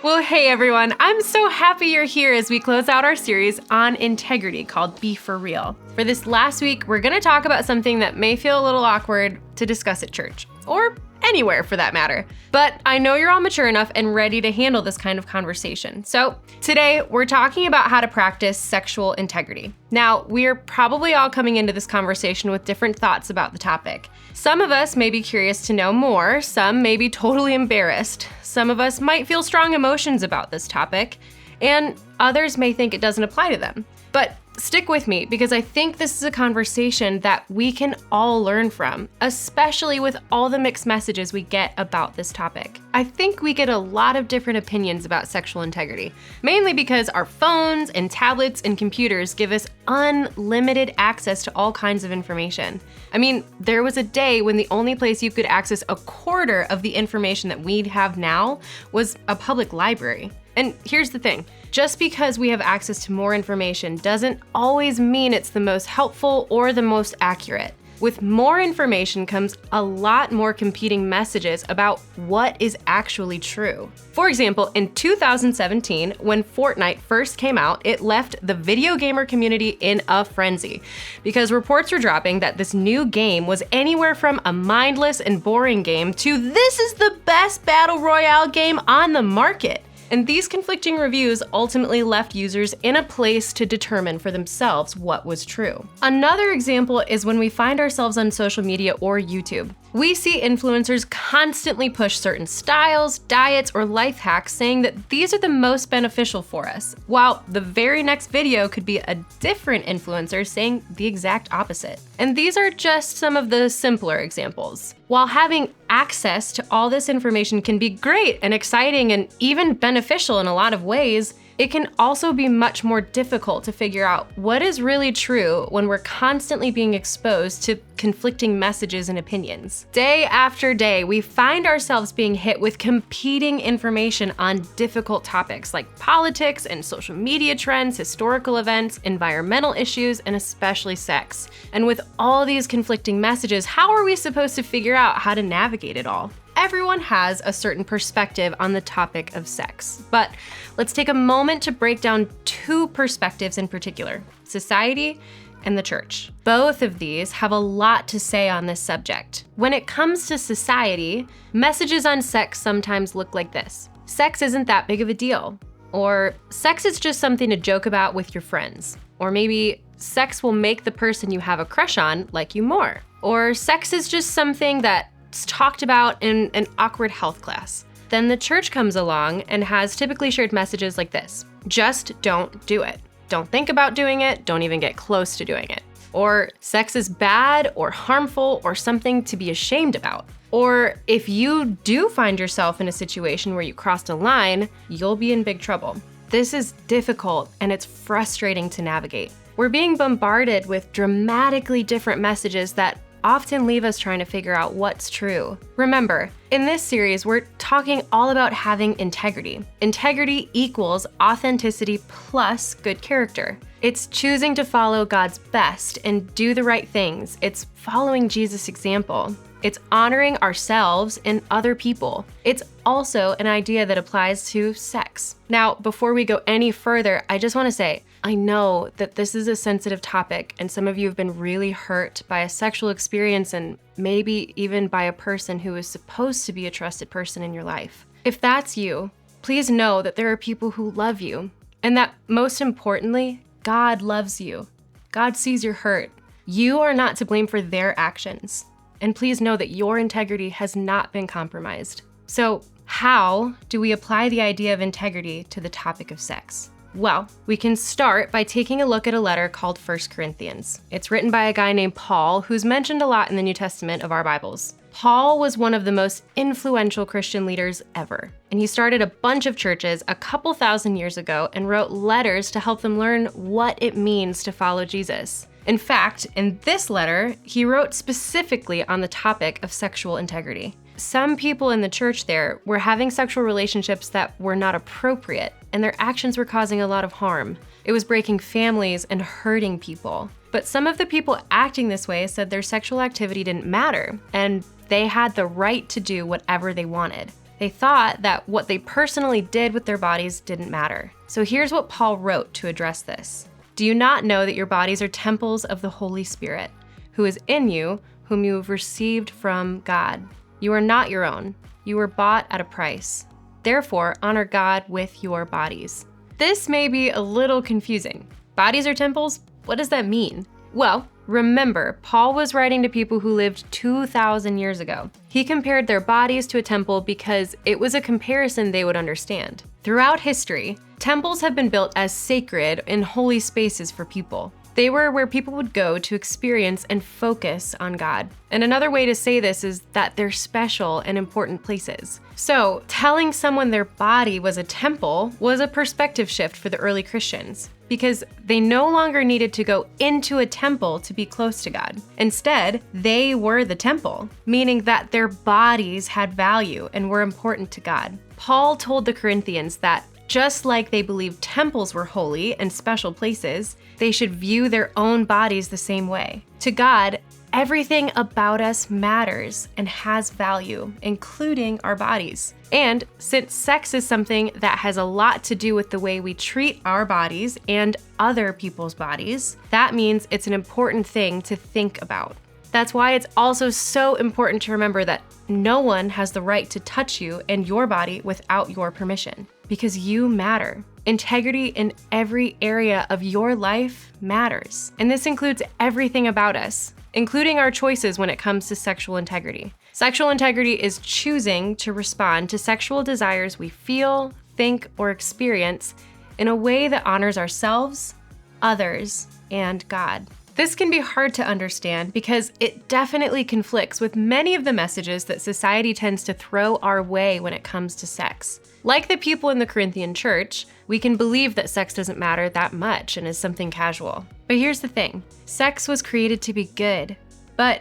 Well, hey everyone, I'm so happy you're here as we close out our series on integrity called Be For Real. For this last week, we're going to talk about something that may feel a little awkward to discuss at church, or anywhere for that matter. But I know you're all mature enough and ready to handle this kind of conversation. So today, we're talking about how to practice sexual integrity. Now, we're probably all coming into this conversation with different thoughts about the topic. Some of us may be curious to know more, some may be totally embarrassed. Some of us might feel strong emotions about this topic, and others may think it doesn't apply to them. But stick with me, because I think this is a conversation that we can all learn from, especially with all the mixed messages we get about this topic. I think we get a lot of different opinions about sexual integrity, mainly because our phones and tablets and computers give us unlimited access to all kinds of information. I mean, there was a day when the only place you could access a quarter of the information that we have now was a public library. And here's the thing, just because we have access to more information doesn't always mean it's the most helpful or the most accurate. With more information comes a lot more competing messages about what is actually true. For example, in 2017, when Fortnite first came out, it left the video gamer community in a frenzy because reports were dropping that this new game was anywhere from a mindless and boring game to this is the best battle royale game on the market. And these conflicting reviews ultimately left users in a place to determine for themselves what was true. Another example is when we find ourselves on social media or YouTube. We see influencers constantly push certain styles, diets, or life hacks saying that these are the most beneficial for us, while the very next video could be a different influencer saying the exact opposite. And these are just some of the simpler examples. While having access to all this information can be great and exciting and even beneficial in a lot of ways, it can also be much more difficult to figure out what is really true when we're constantly being exposed to conflicting messages and opinions. Day after day, we find ourselves being hit with competing information on difficult topics like politics and social media trends, historical events, environmental issues, and especially sex. And with all these conflicting messages, how are we supposed to figure out how to navigate it all? Everyone has a certain perspective on the topic of sex, but let's take a moment to break down two perspectives in particular: society and the church. Both of these have a lot to say on this subject. When it comes to society, messages on sex sometimes look like this: sex isn't that big of a deal, or sex is just something to joke about with your friends, or maybe sex will make the person you have a crush on like you more, or sex is just something that's talked about in an awkward health class. Then the church comes along and has typically shared messages like this: just don't do it. Don't think about doing it. Don't even get close to doing it. Or sex is bad or harmful or something to be ashamed about. Or if you do find yourself in a situation where you crossed a line, you'll be in big trouble. This is difficult and it's frustrating to navigate. We're being bombarded with dramatically different messages that often leave us trying to figure out what's true. Remember, in this series, we're talking all about having integrity. Integrity equals authenticity plus good character. It's choosing to follow God's best and do the right things. It's following Jesus' example. It's honoring ourselves and other people. It's also an idea that applies to sex. Now, before we go any further, I just want to say, I know that this is a sensitive topic and some of you have been really hurt by a sexual experience and maybe even by a person who is supposed to be a trusted person in your life. If that's you, please know that there are people who love you and that most importantly, God loves you. God sees your hurt. You are not to blame for their actions. And please know that your integrity has not been compromised. So how do we apply the idea of integrity to the topic of sex? Well, we can start by taking a look at a letter called 1 Corinthians. It's written by a guy named Paul, who's mentioned a lot in the New Testament of our Bibles. Paul was one of the most influential Christian leaders ever, and he started a bunch of churches a couple thousand years ago and wrote letters to help them learn what it means to follow Jesus. In fact, in this letter, he wrote specifically on the topic of sexual integrity. Some people in the church there were having sexual relationships that were not appropriate, and their actions were causing a lot of harm. It was breaking families and hurting people. But some of the people acting this way said their sexual activity didn't matter, and they had the right to do whatever they wanted. They thought that what they personally did with their bodies didn't matter. So here's what Paul wrote to address this. Do you not know that your bodies are temples of the Holy Spirit, who is in you, whom you have received from God? You are not your own. You were bought at a price. Therefore, honor God with your bodies. This may be a little confusing. Bodies are temples? What does that mean? Well, remember, Paul was writing to people who lived 2,000 years ago. He compared their bodies to a temple because it was a comparison they would understand. Throughout history, temples have been built as sacred and holy spaces for people. They were where people would go to experience and focus on God. And another way to say this is that they're special and important places. So, telling someone their body was a temple was a perspective shift for the early Christians, because they no longer needed to go into a temple to be close to God. Instead, they were the temple, meaning that their bodies had value and were important to God. Paul told the Corinthians that just like they believed temples were holy and special places, they should view their own bodies the same way. To God, everything about us matters and has value, including our bodies. And since sex is something that has a lot to do with the way we treat our bodies and other people's bodies, that means it's an important thing to think about. That's why it's also so important to remember that no one has the right to touch you and your body without your permission, because you matter. Integrity in every area of your life matters. And this includes everything about us, including our choices when it comes to sexual integrity. Sexual integrity is choosing to respond to sexual desires we feel, think, or experience in a way that honors ourselves, others, and God. This can be hard to understand because it definitely conflicts with many of the messages that society tends to throw our way when it comes to sex. Like the people in the Corinthian church, we can believe that sex doesn't matter that much and is something casual. But here's the thing, sex was created to be good, but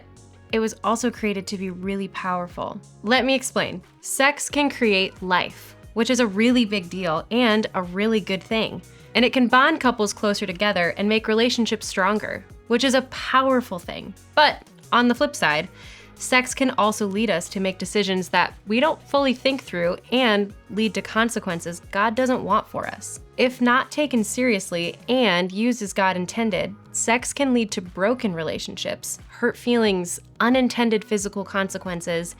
it was also created to be really powerful. Let me explain. Sex can create life, which is a really big deal and a really good thing. And it can bond couples closer together and make relationships stronger, which is a powerful thing. But on the flip side, sex can also lead us to make decisions that we don't fully think through and lead to consequences God doesn't want for us. If not taken seriously and used as God intended, sex can lead to broken relationships, hurt feelings, unintended physical consequences,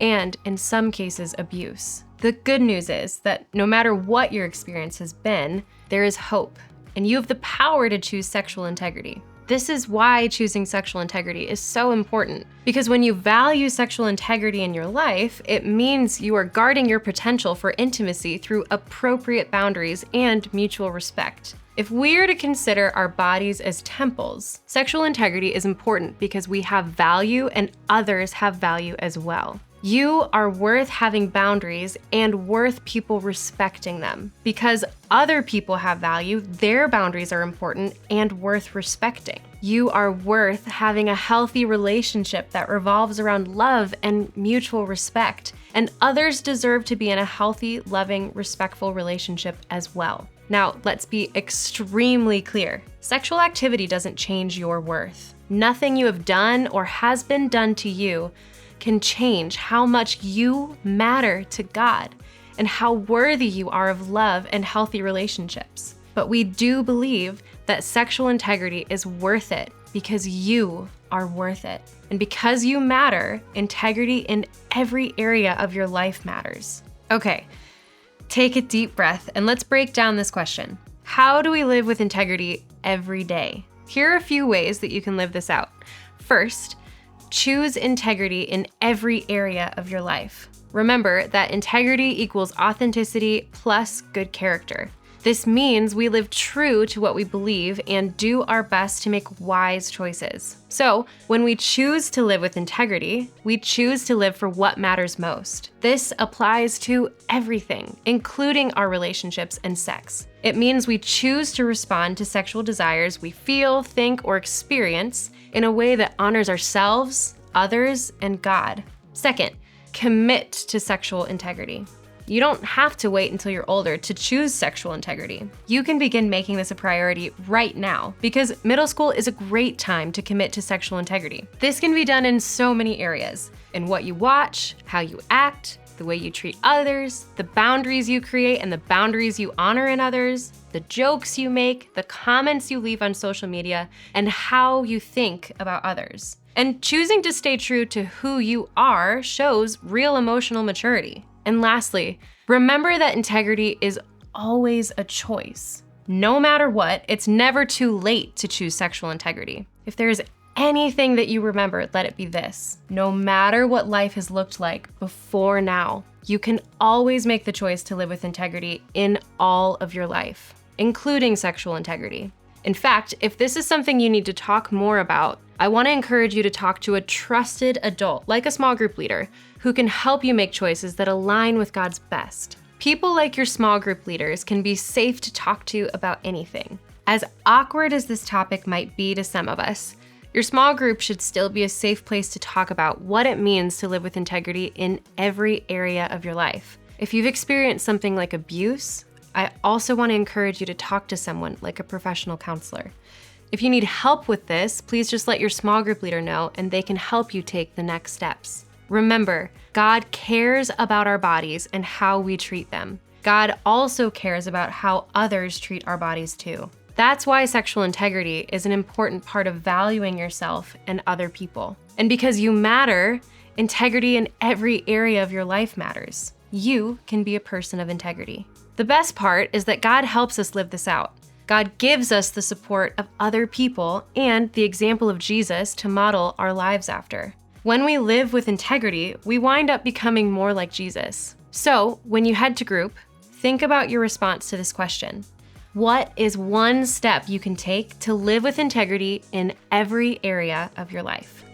and in some cases, abuse. The good news is that no matter what your experience has been, there is hope, and you have the power to choose sexual integrity. This is why choosing sexual integrity is so important, because when you value sexual integrity in your life, it means you are guarding your potential for intimacy through appropriate boundaries and mutual respect. If we are to consider our bodies as temples, sexual integrity is important because we have value and others have value as well. You are worth having boundaries and worth people respecting them. Because other people have value, their boundaries are important and worth respecting. You are worth having a healthy relationship that revolves around love and mutual respect. And others deserve to be in a healthy, loving, respectful relationship as well. Now, let's be extremely clear. Sexual activity doesn't change your worth. Nothing you have done or has been done to you can change how much you matter to God and how worthy you are of love and healthy relationships. But we do believe that sexual integrity is worth it because you are worth it. And because you matter, integrity in every area of your life matters. Okay, take a deep breath and let's break down this question. How do we live with integrity every day? Here are a few ways that you can live this out. First, choose integrity in every area of your life. Remember that integrity equals authenticity plus good character. This means we live true to what we believe and do our best to make wise choices. So, when we choose to live with integrity, we choose to live for what matters most. This applies to everything, including our relationships and sex. It means we choose to respond to sexual desires we feel, think, or experience in a way that honors ourselves, others, and God. Second, commit to sexual integrity. You don't have to wait until you're older to choose sexual integrity. You can begin making this a priority right now because middle school is a great time to commit to sexual integrity. This can be done in so many areas, in what you watch, how you act, the way you treat others, the boundaries you create and the boundaries you honor in others, the jokes you make, the comments you leave on social media, and how you think about others. And choosing to stay true to who you are shows real emotional maturity. And lastly, remember that integrity is always a choice. No matter what, it's never too late to choose sexual integrity. If there is anything that you remember, let it be this. No matter what life has looked like before now, you can always make the choice to live with integrity in all of your life, including sexual integrity. In fact, if this is something you need to talk more about, I want to encourage you to talk to a trusted adult, like a small group leader, who can help you make choices that align with God's best. People like your small group leaders can be safe to talk to about anything. As awkward as this topic might be to some of us, your small group should still be a safe place to talk about what it means to live with integrity in every area of your life. If you've experienced something like abuse, I also want to encourage you to talk to someone like a professional counselor. If you need help with this, please just let your small group leader know and they can help you take the next steps. Remember, God cares about our bodies and how we treat them. God also cares about how others treat our bodies too. That's why sexual integrity is an important part of valuing yourself and other people. And because you matter, integrity in every area of your life matters. You can be a person of integrity. The best part is that God helps us live this out. God gives us the support of other people and the example of Jesus to model our lives after. When we live with integrity, we wind up becoming more like Jesus. So, when you head to group, think about your response to this question. What is one step you can take to live with integrity in every area of your life?